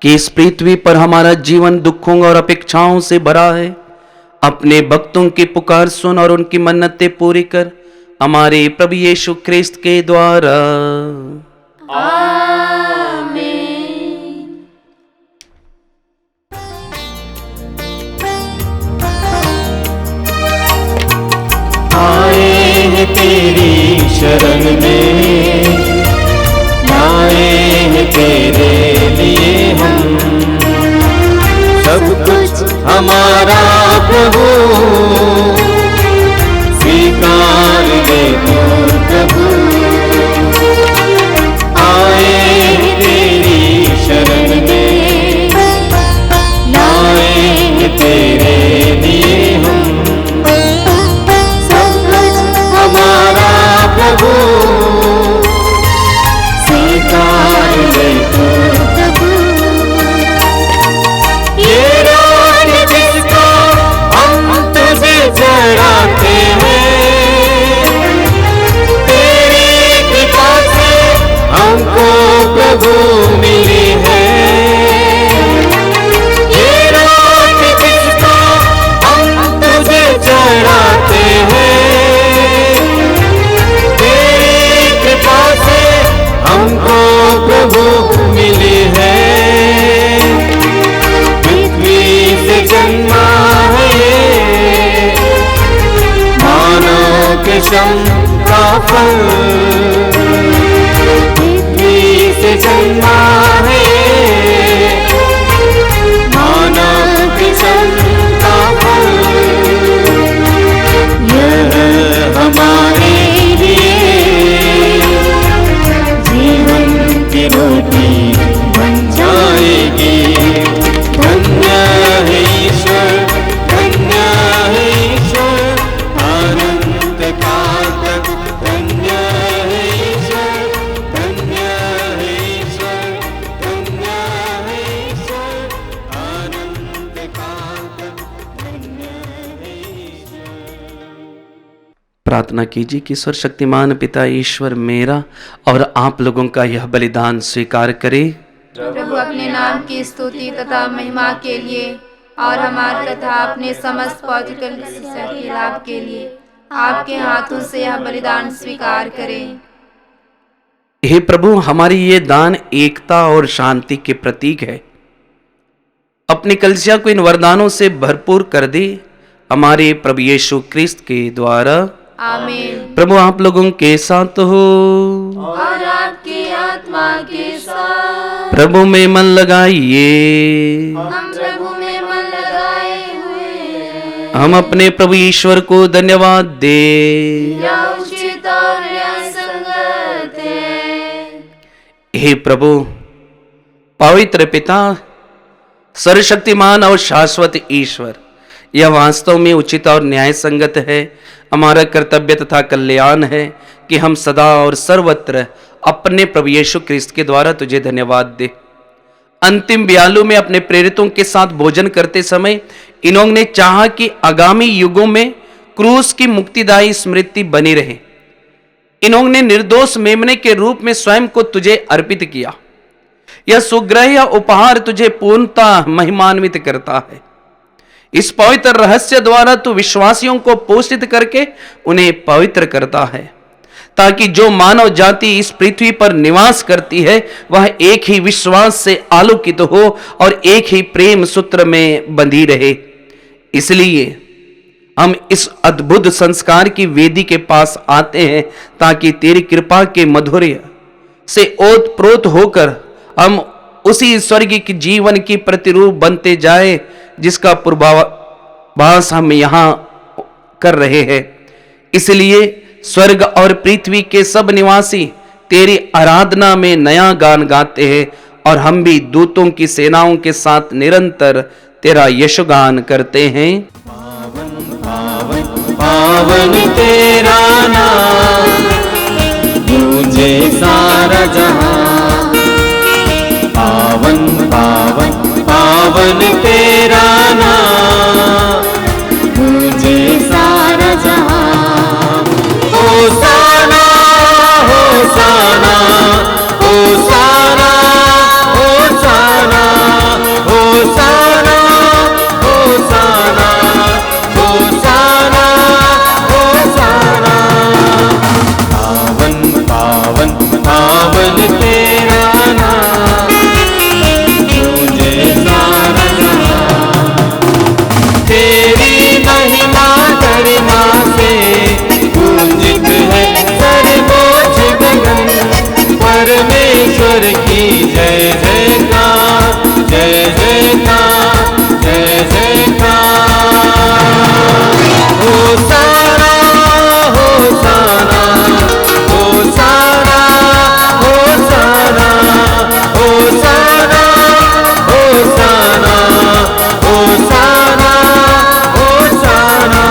कि इस पृथ्वी पर हमारा जीवन दुखों और अपेक्षाओं से भरा है। अपने भक्तों की पुकार सुन और उनकी मन्नतें पूरी कर, हमारे प्रभु यीशु ख्रिस्त के द्वारा। आए हैं तेरी शरण में, आए हैं तेरे लिए हम। सब कुछ हमारा प्रभु, स्वीकार ले तो प्रभु। आए हैं तेरी शरण में, आए हैं तेरे लिए हम। सब कुछ हमारा प्रभु, स्वीकार ले तो प्रभु। ये राग जिसको हम तुझे चढ़ाते हैं, तेरी कृपा से हमको प्रभु मिली है। ये राग जिसको हम तुझे चढ़ाते हैं, तेरी कृपा से हमको प्रभु मिली है। पृथ्वी से जन्मा है ये मानव के श्रम का फल। पृथ्वी से जन्मा है ये प्रार्थना कीजिए कि सर्वशक्तिमान पिता ईश्वर मेरा और आप लोगों का यह बलिदान स्वीकार करे। प्रभु अपने नाम की स्तुति तथा महिमा के लिए और हमारे तथा अपने समस्त पवित्र कलीसिया के लाभ के लिए आपके हाथों से यह बलिदान स्वीकार करें। हे प्रभु, हमारी ये दान एकता और शांति के प्रतीक है। अपनी कलीसिया को इन वरदानों से भरपूर कर दे, हमारे प्रभु यीशु क्रिस्त के द्वारा। आमीन। प्रभु आप लोगों के साथ हो और आपकी आत्मा के साथ। प्रभु में मन लगाइए, हम प्रभु में मन लगाए हुए हैं। हम अपने प्रभु ईश्वर को धन्यवाद दे। यह उचित और न्यायसंगत है। हे प्रभु, पवित्र पिता, सर्वशक्तिमान और शाश्वत ईश्वर, यह वास्तव में उचित और न्याय संगत है, हमारा कर्तव्य तथा कल्याण है कि हम सदा और सर्वत्र अपने प्रभु यीशु क्रिस्त के द्वारा तुझे धन्यवाद दे। अंतिम ब्यालू में अपने प्रेरितों के साथ भोजन करते समय इन्होंने चाहा कि आगामी युगों में क्रूस की मुक्तिदायी स्मृति बनी रहे। इन्होंने निर्दोष मेमने के रूप में स्वयं को तुझे अर्पित किया। यह सुग्रह उपहार तुझे पूर्णतः महिमान्वित करता है। इस पवित्र रहस्य द्वारा तू विश्वासियों को पोषित करके उन्हें पवित्र करता है, ताकि जो मानव जाति इस पृथ्वी पर निवास करती है वह एक ही विश्वास से आलोकित हो और एक ही प्रेम सूत्र में बंधी रहे। इसलिए हम इस अद्भुत संस्कार की वेदी के पास आते हैं, ताकि तेरी कृपा के मधुर्य से ओतप्रोत होकर हम उसी स्वर्गीय जीवन की प्रतिरूप बनते जाए जिसका पूर्वाभास हम यहाँ कर रहे हैं। इसलिए स्वर्ग और पृथ्वी के सब निवासी तेरी आराधना में नया गान गाते हैं और हम भी दूतों की सेनाओं के साथ निरंतर तेरा यशगान करते हैं। पावन तेरा नाम, तुझे सारा जहां। पावन पावन पावन तेरा नाम, तुझे सारा जहां। होसाना होसाना होसाना होसाना होसाना होसाना होसाना होसाना। पावन पावन पावन तेरा नाम, तुझे सारा जहां। तेरी महिमा गरिमा से गूंजित है सर्वोच्च गगन। परमेश्वर की जय जयकार, जय जयकार, जय जयकार। होसाना होसाना होसाना होसाना होसाना होसाना होसाना होसाना।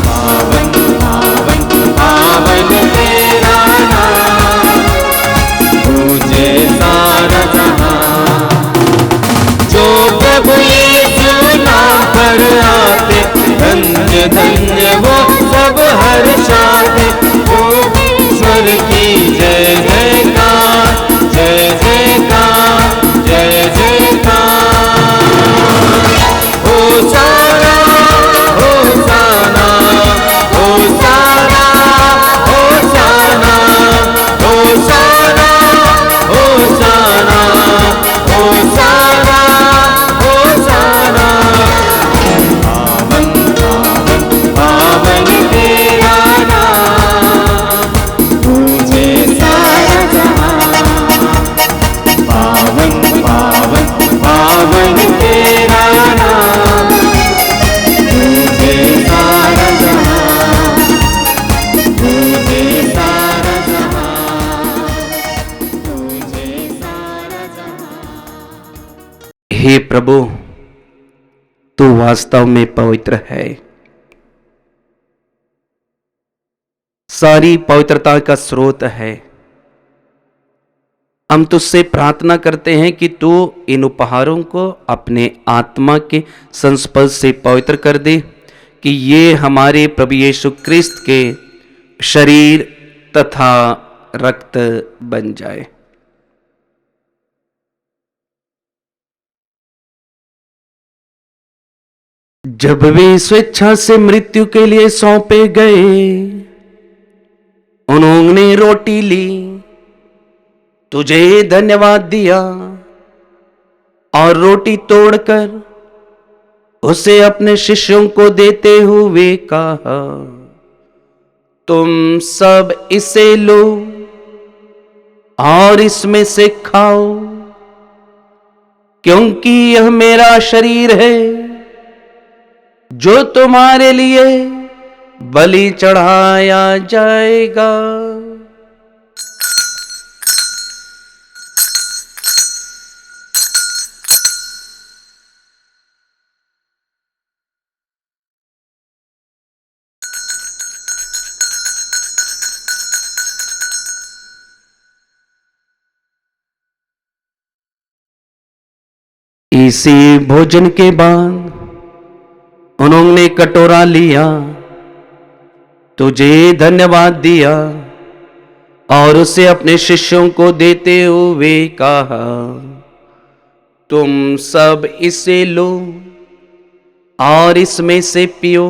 पावन पावन पावन तेरा नाम, तुझे सारा जहां। जो प्रभु यीशु नाम पर आते, धन्य धन्य वो सब हर्षाते। ओ ईश्वर की जय जयकार, जय जयकार, जय जयकार। होसाना होसाना होसाना होसाना होसाना होसाना होसाना होसाना। पावन पावन पावन तेरा नाम, तुझे सारा जहां। पावन पावन पावन तेरा नाम, तुझे सारा जहां, तुझे सारा जहां, तुझे सारा जहां। हे प्रभु, तू वास्तव में पवित्र है। सारी पवित्रता का स्रोत है। हम तुझसे प्रार्थना करते हैं कि तू इन उपहारों को अपने आत्मा के संस्पर्श से पवित्र कर दे, कि ये हमारे प्रभु यीशु क्रिस्त के शरीर तथा रक्त बन जाए। जब वे स्वेच्छा से मृत्यु के लिए सौंपे गए, उन्होंने रोटी ली, तुझे धन्यवाद दिया और रोटी तोड़कर उसे अपने शिष्यों को देते हुए कहा, तुम सब इसे लो और इसमें से खाओ, क्योंकि यह मेरा शरीर है जो तुम्हारे लिए बलि चढ़ाया जाएगा। इसी भोजन के बाद उन्होंने कटोरा लिया, तुझे धन्यवाद दिया और उसे अपने शिष्यों को देते हुए कहा, तुम सब इसे लो और इसमें से पियो,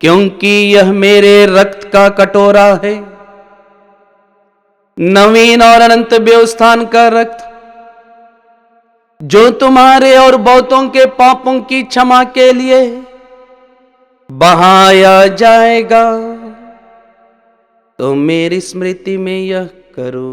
क्योंकि यह मेरे रक्त का कटोरा है, नवीन और अनंत व्यवस्थान का रक्त, जो तुम्हारे और बहुतों के पापों की क्षमा के लिए बहाया जाएगा। तो मेरी स्मृति में यह करो।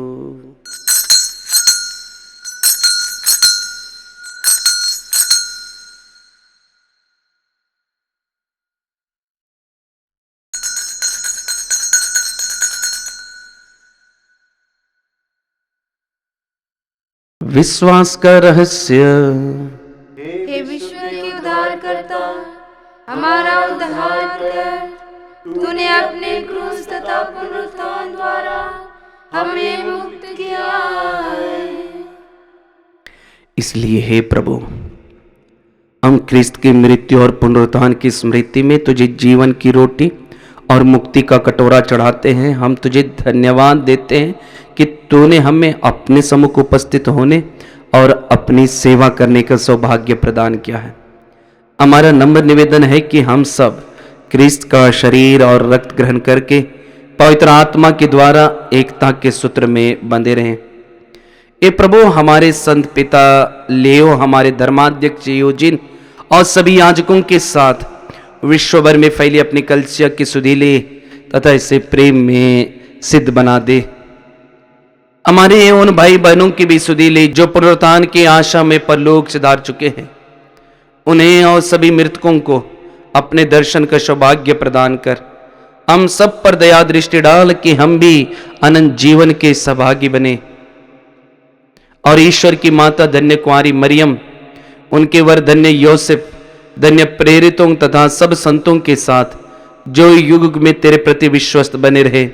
विश्वास का रहस्य। हे विश्व के उद्धारकर्ता, हमारा उद्धार कर। तूने अपने क्रूस तथा पुनरुत्थान द्वारा हमें मुक्त किया है। इसलिए हे प्रभु, हम क्रिस्त की मृत्यु और पुनरुत्थान की स्मृति में तुझे जीवन की रोटी और मुक्ति का कटोरा चढ़ाते हैं। हम तुझे धन्यवाद देते हैं कि तूने हमें अपने सम्मुख उपस्थित होने और अपनी सेवा करने का सौभाग्य प्रदान किया है। हमारा नम्र निवेदन है कि हम सब क्रिस्त का शरीर और रक्त ग्रहण करके पवित्र आत्मा के द्वारा एकता के सूत्र में बंधे रहें। ये प्रभु, हमारे संत पिता लेओ, हमारे धर्माध्यक्ष यूजिन और सभी याजकों के साथ विश्व भर में फैली अपनी कलीसिया की सुधीले तथा इसे प्रेम में सिद्ध बना दे। हमारे उन भाई बहनों की भी सुधीले जो पुनरुत्थान की आशा में परलोक सिधार चुके हैं, उन्हें और सभी मृतकों को अपने दर्शन का सौभाग्य प्रदान कर। हम सब पर दया दृष्टि डाल कि हम भी अनंत जीवन के सहभागी बने और ईश्वर की माता धन्य कुंवारी मरियम, उनके वर धन्य योसेफ, धन्य प्रेरितों तथा सब संतों के साथ जो युग युग में तेरे प्रति विश्वस्त बने रहे,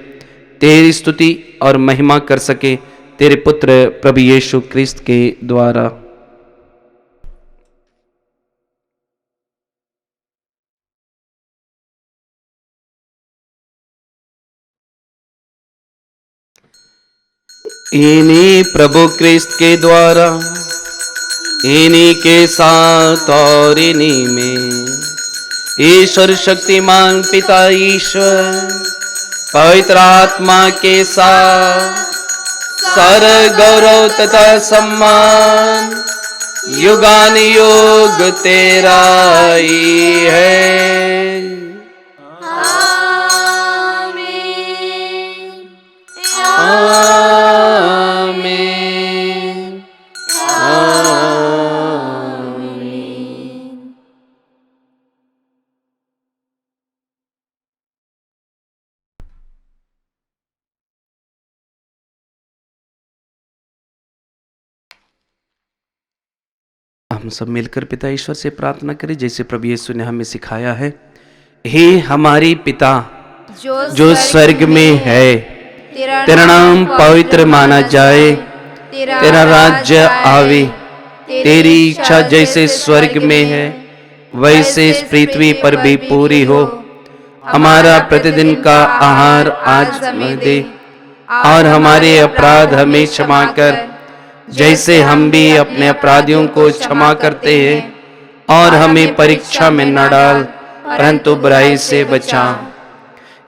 तेरी स्तुति और महिमा कर सके तेरे पुत्र प्रभु यीशु क्रिस्त के द्वारा। इन्हीं प्रभु क्रिस्त के द्वारा, इन्हीं के साथ और इन्हीं में ईश्वर शक्तिमान पिता ईश्वर पवित्र आत्मा के साथ सारा गौरव तथा सम्मान युगानुयुग तेरा ही है। आमीन। हम सब मिलकर पिता ईश्वर से प्रार्थना करें जैसे प्रभु यीशु ने हमें सिखाया है। हे हमारे पिता जो स्वर्ग में है, तेरा नाम पवित्र माना जाए, तेरा राज्य आवे, तेरी इच्छा जैसे स्वर्ग में है वैसे इस पृथ्वी पर भी पूरी हो। हमारा प्रतिदिन का आहार आज हमें दे, और हमारे अपराध हमें क्षमा कर, जैसे हम भी अपने अपराधियों को क्षमा करते हैं, और हमें परीक्षा में न डाल, परंतु बुराई से बचा।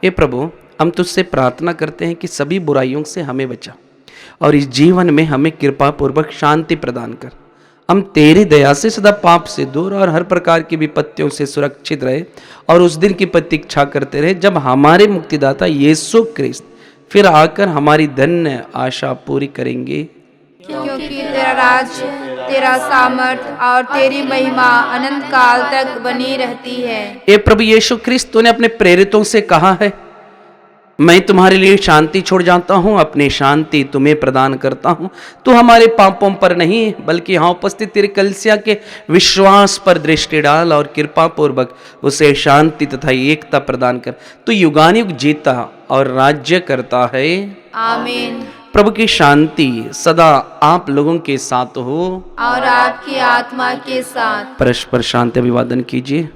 हे प्रभु, हम तुझसे प्रार्थना करते हैं कि सभी बुराइयों से हमें बचा, और इस जीवन में हमें कृपा पूर्वक शांति प्रदान कर। हम तेरी दया से सदा पाप से दूर और हर प्रकार की विपत्तियों से सुरक्षित रहे, और उस दिन की प्रतीक्षा करते रहे जब हमारे मुक्तिदाता यीशु ख्रिस्त फिर आकर हमारी धन्य आशा पूरी करेंगे। क्योंकि तेरा राज्य, तेरा सामर्थ और तेरी महिमा अनंत काल तक बनी रहती है। हे प्रभु यीशु ख्रिस्त, तूने अपने प्रेरितों से कहा है, मैं तुम्हारे लिए शांति छोड़ जाता हूँ, अपनी शांति तुम्हें प्रदान करता हूँ। तू हमारे पापों पर नहीं, बल्कि यहाँ उपस्थित तेरी कलीसिया के विश्वास पर दृष्टि डाल, और कृपा पूर्वक उसे शांति तथा एकता प्रदान कर। तू युगानुयुग जीता और राज्य करता है। आमीन। प्रभु की शांति सदा आप लोगों के साथ हो, और आपकी आत्मा के साथ। परस्पर शांति अभिवादन कीजिए।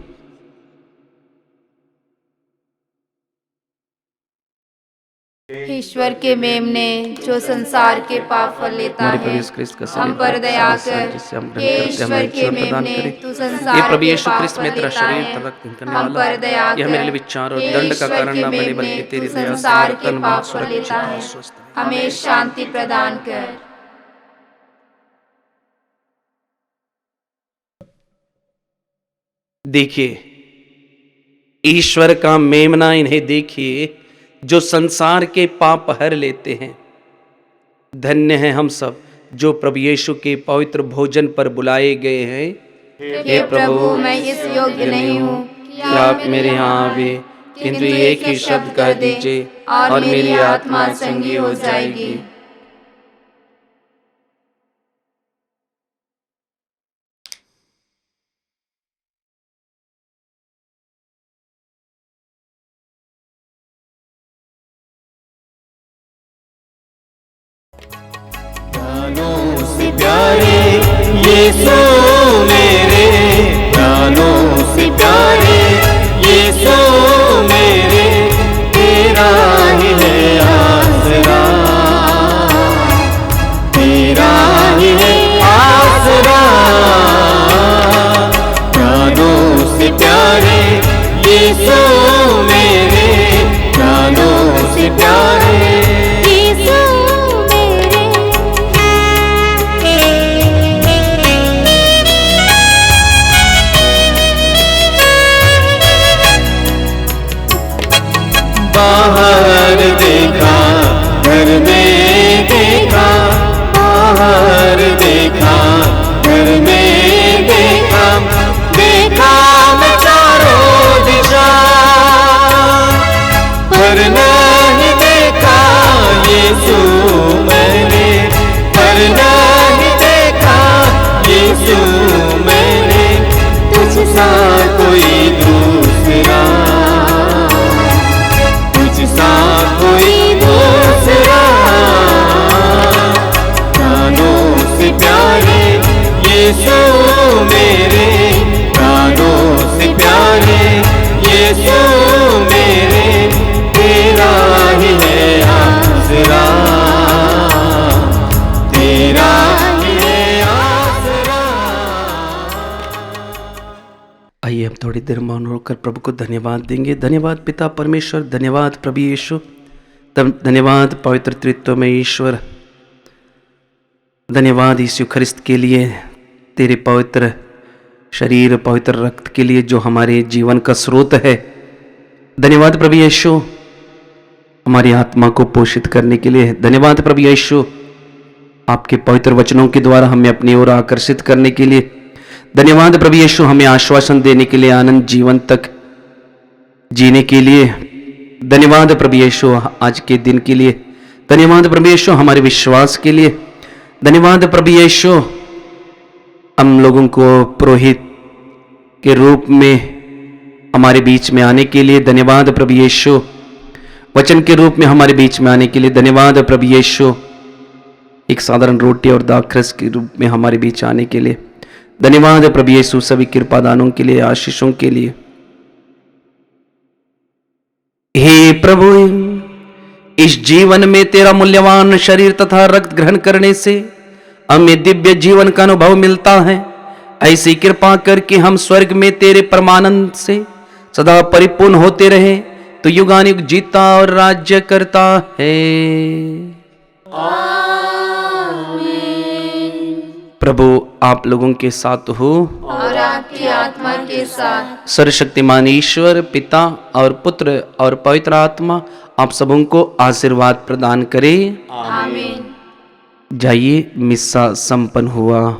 ईश्वर के मेमने जो संसार के पाप फल लेता हमारे है, प्रभु यीशु ख्रिस्त का हम पर दया कर। जिससे हम हे ग्रहण करते हैं, हमें ईश्वर के ईश्वर प्रदान मेमने करे। तू हे संसार प्रभु के यीशु पाप ख्रिस्त फल में तेरा लेता शरीर है, तथा रक्त करने हम वाला पर दया यह मेरे कर। लिए विचार और हे दंड का ईश्वर कारण के न बने, मेमने बल्कि तेरी तू दया से संसार मेरा के तन मन पाप फल सुरक्षित लेता और है, स्वस्थ रहे। हमें शांति प्रदान कर। देखिए, ईश्वर का मेमना इन्हें देखिए, जो संसार के पाप हर लेते हैं। धन्य हैं हम सब जो प्रभु यीशु के पवित्र भोजन पर बुलाए गए हैं। हे प्रभु, मैं इस योग्य नहीं हूँ कि आप मेरे यहाँ आवे, किंतु एक ही शब्द कह दीजिए और मेरी आत्मा चंगी हो जाएगी। प्राणों से प्यारे यीशु मेरे, प्राणों से प्यारे यीशु मेरे, तेरा ही है आसरा, तेरा ही है आसरा। प्राणों से प्यारे यीशु मेरे, प्राणों से प्यारे बाहर देखा, घर में देखा, बाहर देखा, घर में देखा, देखा मैं चारों दिशा, पर नहीं देखा यीशु मैंने, पर नहीं देखा यीशु मैंने, तुझ सा कोई दूसरा, सा कोई दूसरा। प्राणों से प्यारे यीशु मेरे, प्राणों से प्यारे यीशु मेरे, तेरा ही है आसरा, तेरा ही है आसरा। आइए हम थोड़ी देर मौन होकर प्रभु को धन्यवाद देंगे। धन्यवाद पिता परमेश्वर, धन्यवाद प्रभु यीशु, धन्यवाद पवित्र त्रित्व में ईश्वर, धन्यवाद यीशु ख्रिस्त के लिए, तेरे पवित्र शरीर पवित्र रक्त के लिए जो हमारे जीवन का स्रोत है। धन्यवाद प्रभु यीशु हमारी आत्मा को पोषित करने के लिए। धन्यवाद प्रभु यीशु आपके पवित्र वचनों के द्वारा हमें अपनी ओर आकर्षित करने के लिए। धन्यवाद प्रभु यीशु हमें आश्वासन देने के लिए, आनंद जीवन तक जीने के लिए। धन्यवाद प्रभु यीशु आज के दिन के लिए। धन्यवाद प्रभु यीशु हमारे विश्वास के लिए। धन्यवाद प्रभु यीशु हम लोगों को पुरोहित के रूप में हमारे बीच में आने के लिए। धन्यवाद प्रभु यीशु वचन के रूप में हमारे बीच में आने के लिए। धन्यवाद प्रभु यीशु एक साधारण रोटी और दाखरस के रूप में हमारे बीच आने के लिए। धन्यवाद है प्रभु यीशु सभी कृपा दानों के लिए, आशीषों के लिए। हे प्रभु, इस जीवन में तेरा मूल्यवान शरीर तथा रक्त ग्रहण करने से हमें दिव्य जीवन का अनुभव मिलता है। ऐसी कृपा करके हम स्वर्ग में तेरे परमानंद से सदा परिपूर्ण होते रहे, तो युगानुयुग जीता और राज्य करता है। प्रभु आप लोगों के साथ हो और आपकी आत्मा के साथ। सर्वशक्तिमान ईश्वर पिता और पुत्र और पवित्र आत्मा आप सबों को आशीर्वाद प्रदान करे। आमीन। जाइए, मिस्सा संपन्न हुआ।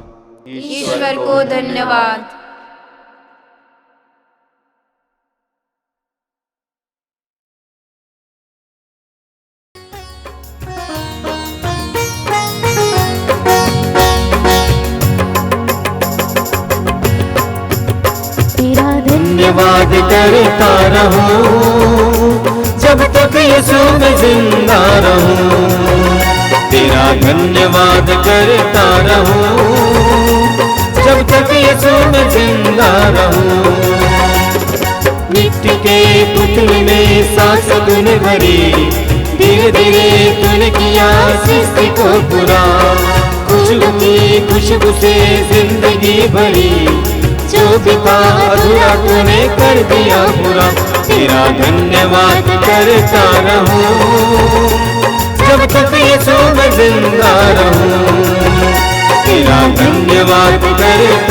ईश्वर को धन्यवाद। धन्यवाद करता रहूं जब तक यीशु में जिंदा रहूं, तेरा धन्यवाद करता रहूं जब तक यीशु में जिंदा रहूं। मिट्टी के पुतले में सांस तूने भरी, धीरे धीरे तूने किया सृष्टि को पूरा। खुशबू की खुशबू से जिंदगी भरी, जो भी था अधूरा तूने कर दिया पूरा। तेरा धन्यवाद करता रहूं जब तक यीशु में जिंदा रहूं, तेरा धन्यवाद करता